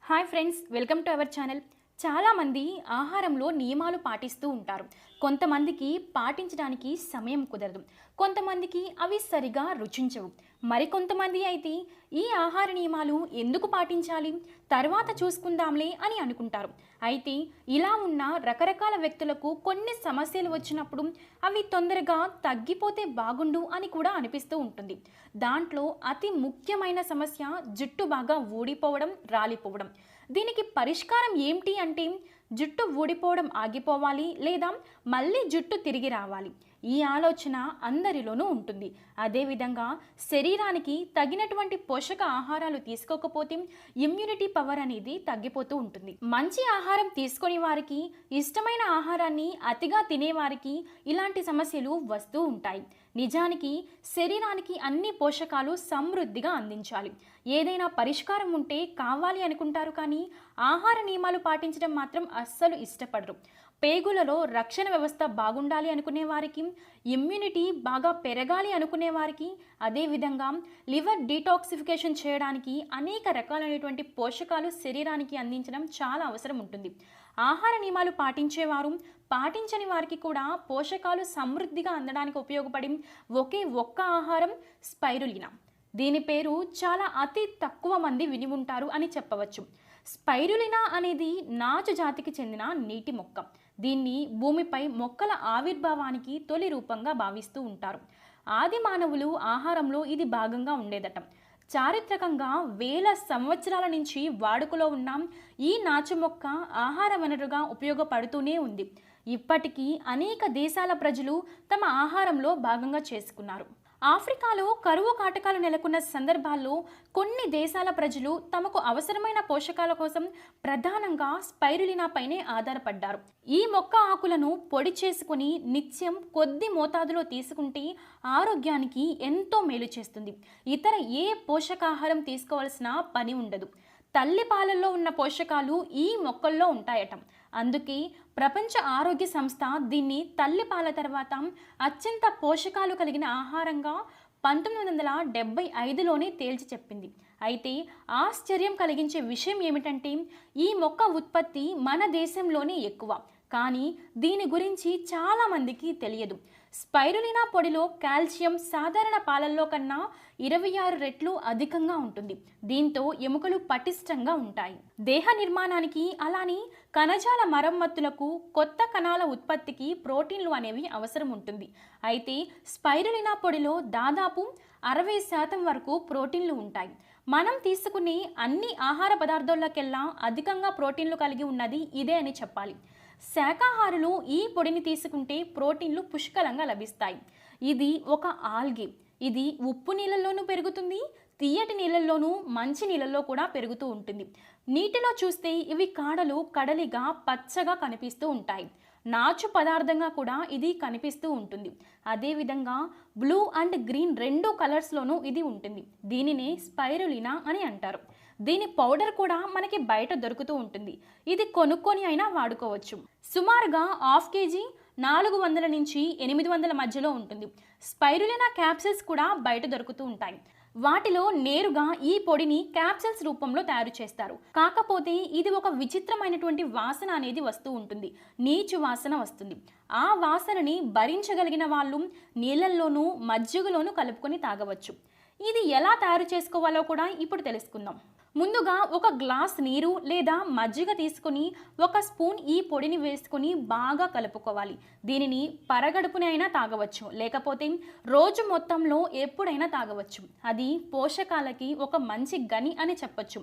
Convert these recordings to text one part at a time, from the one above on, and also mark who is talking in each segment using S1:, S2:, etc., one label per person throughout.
S1: Hi friends, welcome to our channel. చాలామంది ఆహారంలో నియమాలు పాటిస్తూ ఉంటారు. కొంతమందికి పాటించడానికి సమయం కుదరదు, కొంతమందికి అవి సరిగా రుచించవు. మరికొంతమంది అయితే ఈ ఆహార నియమాలు ఎందుకు పాటించాలి, తర్వాత చూసుకుందాంలే అని అనుకుంటారు. అయితే ఇలా ఉన్న రకరకాల వ్యక్తులకు కొన్ని సమస్యలు వచ్చినప్పుడు అవి తొందరగా తగ్గిపోతే బాగుండు అని కూడా అనిపిస్తూ ఉంటుంది. దాంట్లో అతి ముఖ్యమైన సమస్య జుట్టు బాగా ఊడిపోవడం, రాలిపోవడం. దీనికి పరిష్కారం ఏమిటి అంటే జుట్టు ఊడిపోవడం ఆగిపోవాలి లేదా మళ్ళీ జుట్టు తిరిగి రావాలి. ఈ ఆలోచన అందరిలోనూ ఉంటుంది. అదేవిధంగా శరీరానికి తగినటువంటి పోషక ఆహారాలు తీసుకోకపోతే ఇమ్యూనిటీ పవర్ అనేది తగ్గిపోతూ ఉంటుంది. మంచి ఆహారం తీసుకొని వారికి, ఇష్టమైన ఆహారాన్ని అతిగా తినేవారికి ఇలాంటి సమస్యలు వస్తూ ఉంటాయి. నిజానికి శరీరానికి అన్ని పోషకాలు సమృద్ధిగా అందించాలి. ఏదైనా పరిష్కారం ఉంటే కావాలి అనుకుంటారు, కానీ ఆహార నియమాలు పాటించడం మాత్రం అస్సలు ఇష్టపడరు. పేగులలో రక్షణ వ్యవస్థ బాగుండాలి అనుకునే వారికి, ఇమ్యూనిటీ బాగా పెరగాలి అనుకునే వారికి, అదేవిధంగా లివర్ డీటాక్సిఫికేషన్ చేయడానికి అనేక రకాలైనటువంటి పోషకాలు శరీరానికి అందించడం చాలా అవసరం ఉంటుంది. ఆహార నియమాలు పాటించేవారు, పాటించని వారికి కూడా పోషకాలు సమృద్ధిగా అందడానికి ఉపయోగపడి ఒక్క ఆహారం స్పైరులినా. దీని పేరు చాలా అతి తక్కువ మంది విని ఉంటారు అని చెప్పవచ్చు. స్పైరులినా అనేది నాచు జాతికి చెందిన నీటి మొక్క. దీన్ని భూమిపై మొక్కల ఆవిర్భావానికి తొలి రూపంగా భావిస్తూ ఉంటారు. ఆది మానవులు ఆహారంలో ఇది భాగంగా ఉండేదట. చారిత్రకంగా వేల సంవత్సరాల నుంచి వాడుకలో ఉన్న ఈ నాచు మొక్క ఆహార వనరుగా ఉపయోగపడుతూనే ఉంది. ఇప్పటికీ అనేక దేశాల ప్రజలు తమ ఆహారంలో భాగంగా చేసుకున్నారు. ఆఫ్రికాలో కరువు కాటకాలు నెలకొన్న సందర్భాల్లో కొన్ని దేశాల ప్రజలు తమకు అవసరమైన పోషకాల కోసం ప్రధానంగా స్పైరులినాపైనే ఆధారపడ్డారు. ఈ మొక్క ఆకులను పొడి చేసుకుని నిత్యం కొద్ది మోతాదులో తీసుకుంటే ఆరోగ్యానికి ఎంతో మేలు చేస్తుంది. ఇతర ఏ పోషకాహారం తీసుకోవాల్సిన పని ఉండదు. తల్లి పాలల్లో ఉన్న పోషకాలు ఈ మొక్కల్లో ఉంటాయట. అందుకే ప్రపంచ ఆరోగ్య సంస్థ దీన్ని తల్లి పాల తర్వాత అత్యంత పోషకాలు కలిగిన ఆహారంగా 1975లోనే తేల్చి చెప్పింది. అయితే ఆశ్చర్యం కలిగించే విషయం ఏమిటంటే ఈ మొక్క ఉత్పత్తి మన దేశంలోనే ఎక్కువ, కానీ దీని గురించి చాలామందికి తెలియదు. స్పైరులినా పొడిలో కాల్షియం సాధారణ పాలల్లో కన్నా 26 రెట్లు అధికంగా ఉంటుంది. దీంతో ఎముకలు పటిష్టంగా ఉంటాయి. దేహ నిర్మాణానికి, అలానే కణజాల మరమ్మతులకు, కొత్త కణాల ఉత్పత్తికి ప్రోటీన్లు అనేవి అవసరం ఉంటుంది. అయితే స్పైరులినా పొడిలో దాదాపు 60% వరకు ప్రోటీన్లు ఉంటాయి. మనం తీసుకునే అన్ని ఆహార పదార్థాల్లోకెల్లా అధికంగా ప్రోటీన్లు కలిగి ఉన్నది ఇదే అని చెప్పాలి. శాకాహారులు ఈ పొడిని తీసుకుంటే ప్రోటీన్లు పుష్కలంగా లభిస్తాయి. ఇది ఒక ఆల్గే. ఇది ఉప్పు నీళ్ళల్లోనూ పెరుగుతుంది, తీయటి నీళ్ళల్లోనూ, మంచి నీళ్ళల్లో కూడా పెరుగుతూ ఉంటుంది. నీటిలో చూస్తే ఇవి కాడలు కడలిగా పచ్చగా కనిపిస్తూ ఉంటాయి. నాచు పదార్థంగా కూడా ఇది కనిపిస్తూ ఉంటుంది. అదేవిధంగా బ్లూ అండ్ గ్రీన్ 2 కలర్స్లోనూ ఇది ఉంటుంది. దీనినే స్పైరులినా అని అంటారు. దీని పౌడర్ కూడా మనకి బయట దొరుకుతూ ఉంటుంది. ఇది కొనుక్కొని అయినా వాడుకోవచ్చు. సుమారుగా 1/2 kg 400 నుంచి 800 మధ్యలో ఉంటుంది. స్పైరులినా క్యాప్సిల్స్ కూడా బయట దొరుకుతూ ఉంటాయి. వాటిలో నేరుగా ఈ పొడిని క్యాప్సిల్స్ రూపంలో తయారు చేస్తారు. కాకపోతే ఇది ఒక విచిత్రమైనటువంటి వాసన అనేది వస్తూ ఉంటుంది. నీచు వాసన వస్తుంది. ఆ వాసనని భరించగలిగిన వాళ్ళు నీళ్ళల్లోనూ మజ్జిగలోనూ కలుపుకొని తాగవచ్చు. ఇది ఎలా తయారు చేసుకోవాలో కూడా ఇప్పుడు తెలుసుకుందాం. ముందుగా ఒక గ్లాస్ నీరు లేదా మజ్జిగ తీసుకుని 1 స్పూన్ ఈ పొడిని వేసుకుని బాగా కలుపుకోవాలి. దీనిని పరగడుపుని అయినా తాగవచ్చు, లేకపోతే రోజు మొత్తంలో ఎప్పుడైనా తాగవచ్చు. అది పోషకాలకి ఒక మంచి గని అని చెప్పొచ్చు.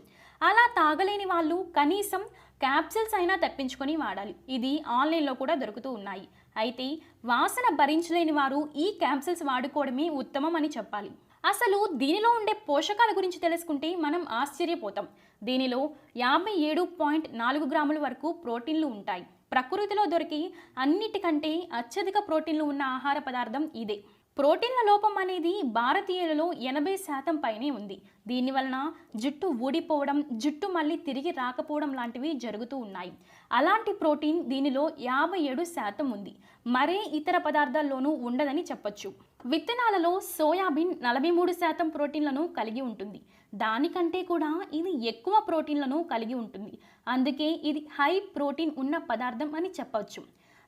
S1: అలా తాగలేని వాళ్ళు కనీసం క్యాప్సిల్స్ అయినా తెప్పించుకొని వాడాలి. ఇది ఆన్లైన్లో కూడా దొరుకుతూ ఉన్నాయి. అయితే వాసన భరించలేని వారు ఈ క్యాప్సిల్స్ వాడుకోవడమే ఉత్తమం అని చెప్పాలి. అసలు దీనిలో ఉండే పోషకాల గురించి తెలుసుకుంటే మనం ఆశ్చర్యపోతాం. దీనిలో 57.4 గ్రాముల వరకు ప్రోటీన్లు ఉంటాయి. ప్రకృతిలో దొరికి అన్నిటికంటే అత్యధిక ప్రోటీన్లు ఉన్న ఆహార పదార్థం ఇదే. ప్రోటీన్ల లోపం అనేది భారతీయులలో 80% పైనే ఉంది. దీనివలన జుట్టు ఊడిపోవడం, జుట్టు మళ్ళీ తిరిగి రాకపోవడం లాంటివి జరుగుతూ ఉన్నాయి. అలాంటి ప్రోటీన్ దీనిలో 57% ఉంది. మరే ఇతర పదార్థాల్లోనూ ఉండదని చెప్పొచ్చు. విత్తనాలలో సోయాబీన్ 43% ప్రోటీన్లను కలిగి ఉంటుంది. దానికంటే కూడా ఇది ఎక్కువ ప్రోటీన్లను కలిగి ఉంటుంది. అందుకే ఇది హై ప్రోటీన్ ఉన్న పదార్థం అని చెప్పవచ్చు.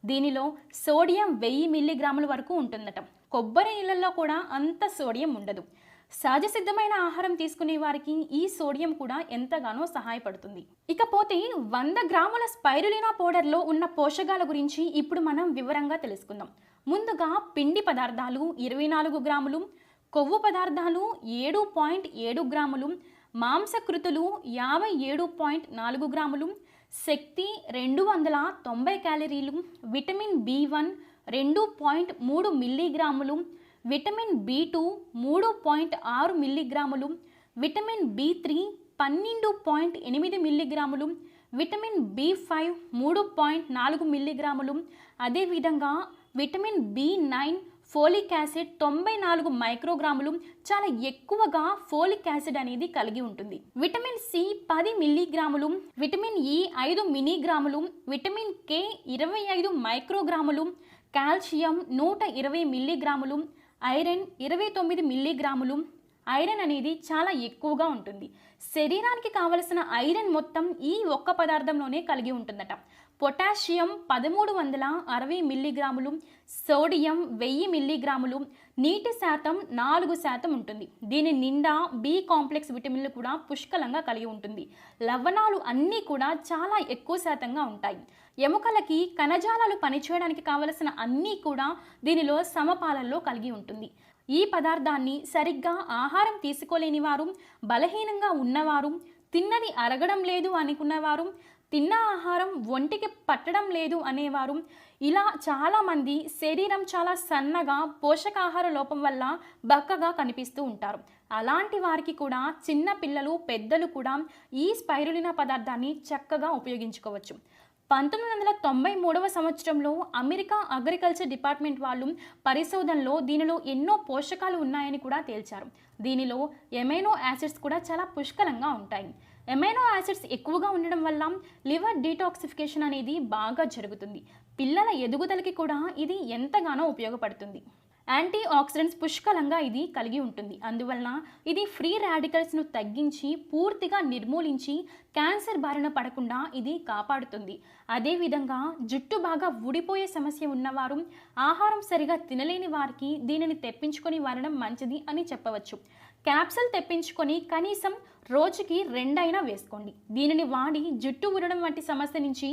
S1: దీనిలో సోడియం 1000 మిల్లీగ్రాముల వరకు ఉంటుందట. కొబ్బరి నీళ్ళల్లో కూడా అంత సోడియం ఉండదు. సహజ సిద్ధమైన ఆహారం తీసుకునే వారికి ఈ సోడియం కూడా ఎంతగానో సహాయపడుతుంది. ఇకపోతే 100 గ్రాముల స్పైరులినా పౌడర్లో ఉన్న పోషకాల గురించి ఇప్పుడు మనం వివరంగా తెలుసుకుందాం. ముందుగా పిండి పదార్థాలు 24 గ్రాములు, కొవ్వు పదార్థాలు 7.7 గ్రాములు, మాంసకృతులు 57.4 గ్రాములు, శక్తి 290 క్యాలరీలు, విటమిన్ B1 2.3 మిల్లీగ్రాములు, విటమిన్ B2 3.6 మిల్లీగ్రాములు, విటమిన్ B3 12.8 మిల్లీగ్రాములు, విటమిన్ B5 3.4 మిల్లీగ్రాములు, అదేవిధంగా విటమిన్ B9 ఫోలిక్ యాసిడ్ 94 మైక్రోగ్రాములు, చాలా ఎక్కువగా ఫోలిక్ యాసిడ్ అనేది కలిగి ఉంటుంది. విటమిన్ సి 10 మిల్లీగ్రాములు, విటమిన్ ఇ 5 మిలీగ్రాములు, విటమిన్ కే 25 మైక్రోగ్రాములు, కాల్షియం 120 మిల్లీగ్రాములు, ఐరన్ 29 మిల్లీగ్రాములు. ఐరన్ అనేది చాలా ఎక్కువగా ఉంటుంది. శరీరానికి కావలసిన ఐరన్ మొత్తం ఈ ఒక్క పదార్థంలోనే కలిగి ఉంటుందట. పొటాషియం 1360 మిల్లీగ్రాములు, సోడియం 1000 మిల్లీగ్రాములు, నీటి శాతం 4% ఉంటుంది. దీని నిండా బి కాంప్లెక్స్ విటమిన్లు కూడా పుష్కలంగా కలిగి ఉంటుంది. లవణాలు అన్నీ కూడా చాలా ఎక్కువ శాతంగా ఉంటాయి. ఎముకలకి కణజాలాలు పనిచేయడానికి కావలసిన అన్నీ కూడా దీనిలో సమపాలల్లో కలిగి ఉంటుంది. ఈ పదార్థాన్ని సరిగ్గా ఆహారం తీసుకోలేని వారు, బలహీనంగా ఉన్నవారు, తిన్నది అరగడం లేదు అనుకున్నవారు, తిన్న ఆహారం ఒంటికి పట్టడం లేదు అనేవారు, ఇలా చాలామంది శరీరం చాలా సన్నగా పోషకాహార లోపం వల్ల బక్కగా కనిపిస్తూ ఉంటారు. అలాంటి వారికి కూడా చిన్న పిల్లలు, పెద్దలు కూడా ఈ స్పైరులినా పదార్థాన్ని చక్కగా ఉపయోగించుకోవచ్చు. 1993 సంవత్సరంలో అమెరికా అగ్రికల్చర్ డిపార్ట్మెంట్ వాళ్ళు పరిశోధనలో దీనిలో ఎన్నో పోషకాలు ఉన్నాయని కూడా తేల్చారు. దీనిలో ఎమైనో యాసిడ్స్ కూడా చాలా పుష్కలంగా ఉంటాయి. ఎమైనో యాసిడ్స్ ఎక్కువగా ఉండడం వల్ల లివర్ డీటాక్సిఫికేషన్ అనేది బాగా జరుగుతుంది. పిల్లల ఎదుగుదలకి కూడా ఇది ఎంతగానో ఉపయోగపడుతుంది. యాంటీ ఆక్సిడెంట్స్ పుష్కలంగా ఇది కలిగి ఉంటుంది. అందువలన ఇది ఫ్రీ రాడికల్స్ను తగ్గించి పూర్తిగా నిర్మూలించి క్యాన్సర్ బారిన పడకుండా ఇది కాపాడుతుంది. అదేవిధంగా జుట్టు బాగా ఊడిపోయే సమస్య ఉన్నవారు, ఆహారం సరిగా తినలేని వారికి దీనిని తెప్పించుకొని వాడడం మంచిది అని చెప్పవచ్చు. క్యాప్సూల్ తెప్పించుకొని కనీసం రోజుకి 2 అయినా వేసుకోండి. దీనిని వాడి జుట్టు ఊరడం వంటి సమస్య నుంచి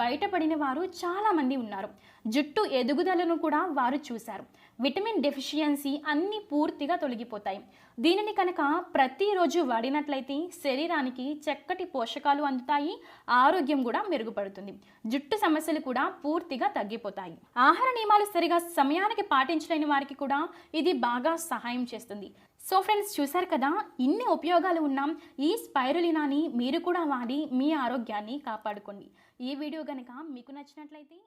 S1: బయటపడిన వారు చాలామంది ఉన్నారు. జుట్టు ఎదుగుదలను కూడా వారు చూశారు. విటమిన్ డెఫిషియన్సీ అన్నీ పూర్తిగా తొలగిపోతాయి. దీనిని కనుక ప్రతిరోజు వాడినట్లయితే శరీరానికి చక్కటి పోషకాలు అందుతాయి, ఆరోగ్యం కూడా మెరుగుపడుతుంది, జుట్టు సమస్యలు కూడా పూర్తిగా తగ్గిపోతాయి. ఆహార నియమాలు సరిగా సమయానికి పాటించలేని వారికి కూడా ఇది బాగా సహాయం చేస్తుంది. సో ఫ్రెండ్స్, చూశారు కదా, ఇన్ని ఉపయోగాలు ఉన్న ఈ స్పైరులినాని మీరు కూడా వాడి మీ ఆరోగ్యాన్ని కాపాడుకోండి. ఈ వీడియో కనుక మీకు నచ్చినట్లయితే